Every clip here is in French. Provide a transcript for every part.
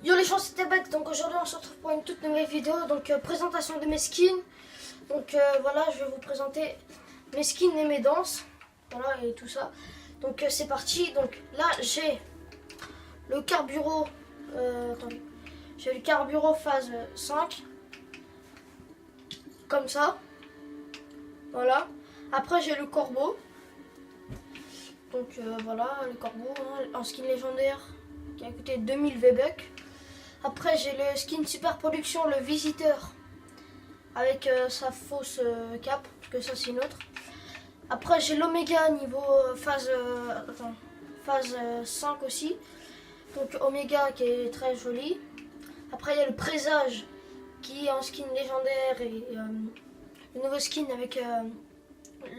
Yo les gens, c'était Beck, donc aujourd'hui on se retrouve pour une toute nouvelle vidéo, donc présentation de mes skins. Donc voilà, je vais vous présenter mes skins et mes danses, voilà et tout ça. Donc c'est parti, donc là j'ai le Carburo, attendez, j'ai le Carburo phase 5, comme ça, voilà. Après j'ai le Corbeau, donc voilà le Corbeau, hein, en skin légendaire qui a coûté 2000 V-Bucks. Après j'ai le skin super production, le visiteur, avec sa fausse cape, parce que ça c'est une autre. Après j'ai l'Oméga niveau phase 5 aussi. Donc Oméga qui est très joli. Après il y a le Présage qui est en skin légendaire et le nouveau skin avec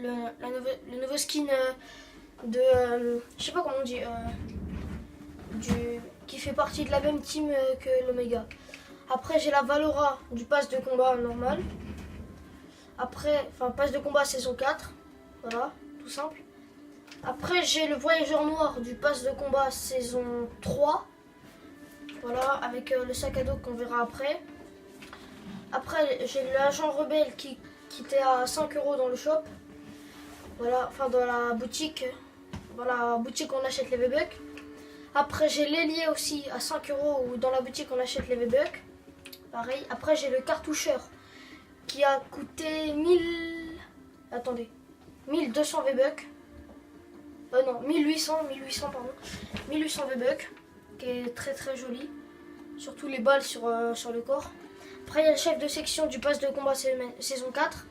le nouveau skin de je sais pas comment on dit, qui fait partie de la même team que l'Oméga. Après j'ai la Valora du pass de combat normal. Après, enfin pass de combat saison 4. Voilà, tout simple. Après j'ai le Voyageur Noir du pass de combat saison 3. Voilà, avec le sac à dos qu'on verra après. Après j'ai l'agent rebelle qui était à 5 € dans le shop. Voilà, enfin dans la boutique. Dans la boutique on achète les V-Bucks. Après j'ai l'ailier aussi à 5 € ou dans la boutique on achète les V-Bucks. Pareil. Après j'ai le cartoucheur qui a coûté 1200 V-Bucks. Non, 1800 pardon. 1800 V-Bucks qui est très très joli. Surtout les balles sur le corps. Après il y a le chef de section du pass de combat saison 4.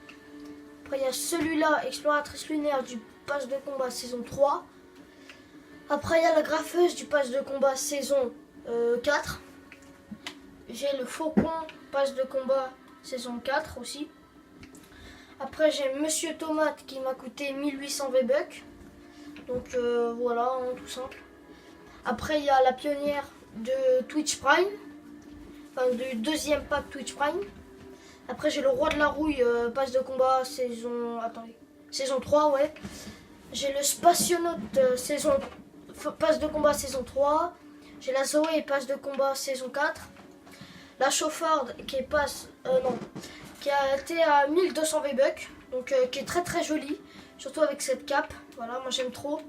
Après il y a celui-là, exploratrice lunaire du pass de combat saison 3. Après il y a la graffeuse du pass de combat saison 4. J'ai le faucon pass de combat saison 4 aussi. Après j'ai Monsieur Tomate qui m'a coûté 1800 V-Bucks. Donc voilà, hein, tout simple. Après il y a la pionnière de Twitch Prime. Enfin du deuxième pack Twitch Prime. Après j'ai le roi de la rouille pass de combat saison... Attendez. Saison 3, ouais. J'ai le Spationaute pass de combat saison 3. J'ai la Zoé pass de combat saison 4. La chauffarde qui est qui a été à 1200 V-Bucks. Donc qui est très très jolie. Surtout avec cette cape. Voilà, moi j'aime trop.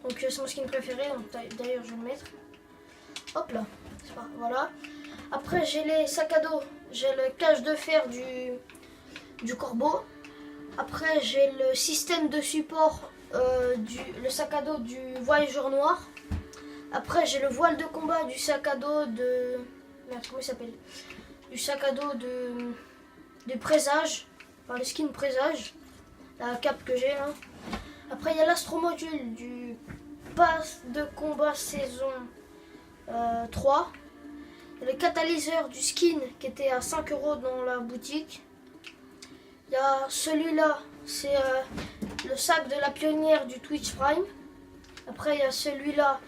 Donc c'est mon skin préféré. D'ailleurs je vais le mettre. Hop là. Voilà. Après j'ai les sacs à dos. J'ai le cache de fer du Corbeau. Après j'ai le système de support, le sac à dos du Voyageur Noir. Après j'ai le voile de combat du sac à dos de... Merde, comment il s'appelle? Du sac à dos de Présage. Enfin le skin Présage. La cape que j'ai là. Après il y a l'astromodule du pass de combat saison 3. Le catalyseur du skin qui était à 5 € dans la boutique. Il y a celui-là, c'est le sac de la pionnière du Twitch Prime. Après il y a celui-là,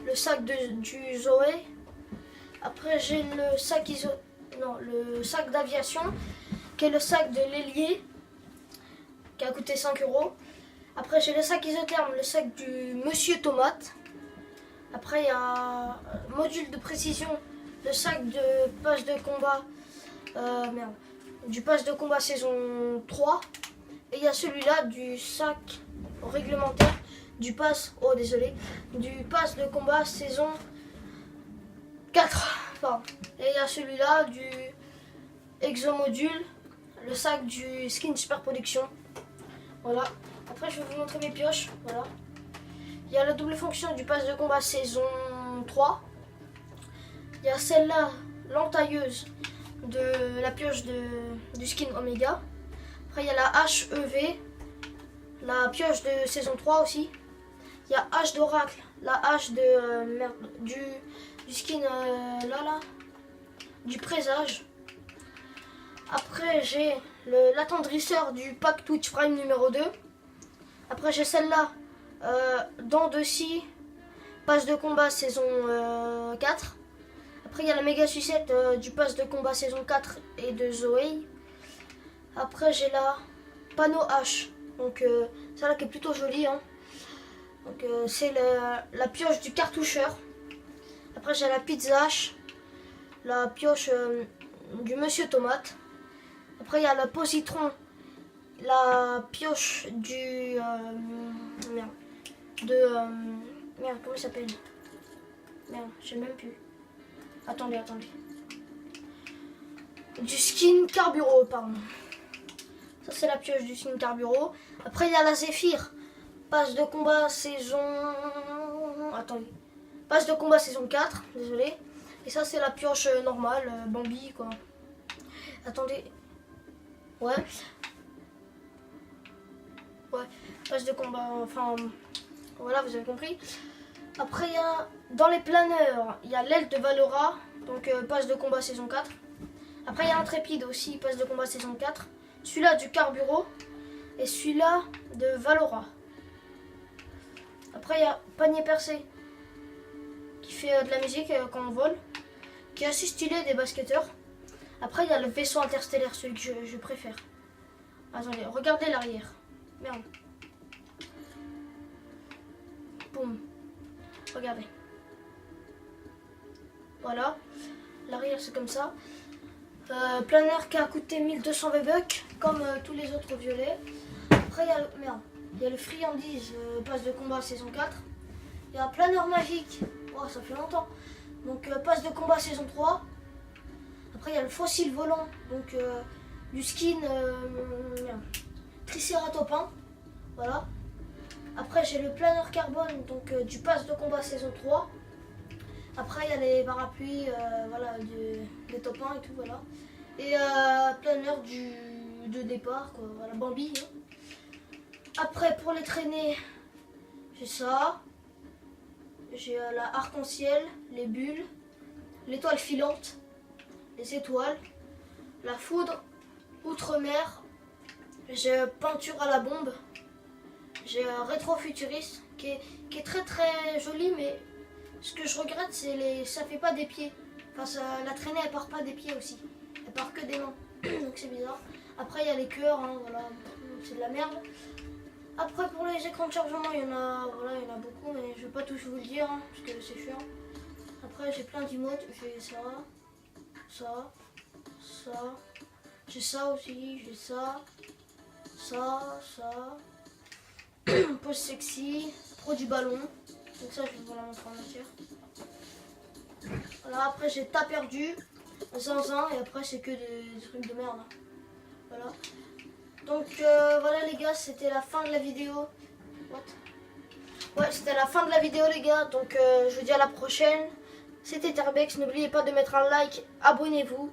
le sac du Zoé. Après j'ai le sac le sac d'aviation qui est le sac de l'ailier qui a coûté 5 €. Après j'ai le sac isotherme, le sac du Monsieur Tomate. Après il y a module de précision, le sac de pass de combat, du pass de combat saison 3. Et il y a celui-là du sac réglementaire du pass, du pass de combat saison 4. Pardon. Et il y a celui-là du exomodule, le sac du skin super production. Voilà. Après je vais vous montrer mes pioches. Voilà. Il y a la double fonction du pass de combat saison 3. Il y a celle-là, l'entailleuse de la pioche du skin Oméga. Après il y a la HEV, la pioche de saison 3 aussi. Il y a H d'Oracle, la hache de du skin du Présage. Après j'ai l'attendrisseur du pack Twitch Prime numéro 2. Après j'ai celle-là, dents de scie, passe de combat saison 4. Après il y a la méga sucette du pass de combat saison 4 et de Zoé. Après j'ai la panneau H. Donc celle-là qui est plutôt jolie, hein. Donc c'est la pioche du cartoucheur. Après j'ai la pizza H. la pioche du Monsieur Tomate. Après il y a le positron, la pioche du merde, merde, comment il s'appelle? Merde, je sais même plus. Attendez. Du skin Carburo, pardon. Ça c'est la pioche du skin Carburo. Après il y a la Zéphyr. Passe de combat saison... Attendez. Passe de combat saison 4, désolé. Et ça c'est la pioche normale, Bambi quoi. Attendez. Ouais. Passe de combat, enfin... Voilà, vous avez compris. Après il y a... Dans les planeurs, il y a l'aile de Valora. Donc passe de combat saison 4. Après il y a Intrépide aussi, passe de combat saison 4. Celui-là du Carburo. Et celui-là de Valora. Après il y a Panier Percé. Qui fait de la musique quand on vole. Qui est assez stylé des basketteurs. Après il y a le vaisseau interstellaire, celui que je préfère. Attendez, regardez l'arrière. Merde. Boum. Regardez. Voilà. L'arrière c'est comme ça. Planeur qui a coûté 1200 V-Bucks comme tous les autres violets. Après il y a le friandise passe de combat saison 4. Il y a un planeur magique. Oh, ça fait longtemps. Donc passe de combat saison 3. Après il y a le fossile volant. Donc du skin Triceratopin. Voilà. Après j'ai le planeur carbone. Donc du passe de combat saison 3. Après il y a les parapluies voilà, des top 1 et tout. Voilà. Et planeur de départ. Quoi. Voilà, Bambi. Hein. Après pour les traînées, j'ai ça. J'ai la arc-en-ciel, les bulles, l'étoile filante, les étoiles, la foudre, outre-mer. J'ai peinture à la bombe. J'ai rétro-futuriste qui est très très joli, mais ce que je regrette c'est ça fait pas des pieds. Enfin la traînée elle part pas des pieds aussi. Elle part que des mains. Donc c'est bizarre. Après il y a les cœurs, hein, voilà, c'est de la merde. Après pour les écrans de chargement il y en a beaucoup, mais je vais pas tous vous le dire hein, parce que c'est chiant. Après j'ai plein d'emotes, j'ai ça, j'ai ça aussi, j'ai ça, pose sexy, pro du ballon, donc ça je vais vous la montrer en entière. Voilà, après j'ai tas perdu, zinzin, et après c'est que des trucs de merde. Voilà. Donc voilà les gars, c'était la fin de la vidéo. Ouais, c'était la fin de la vidéo les gars, donc je vous dis à la prochaine. C'était Terbex, n'oubliez pas de mettre un like, abonnez-vous.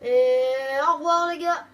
Et au revoir les gars.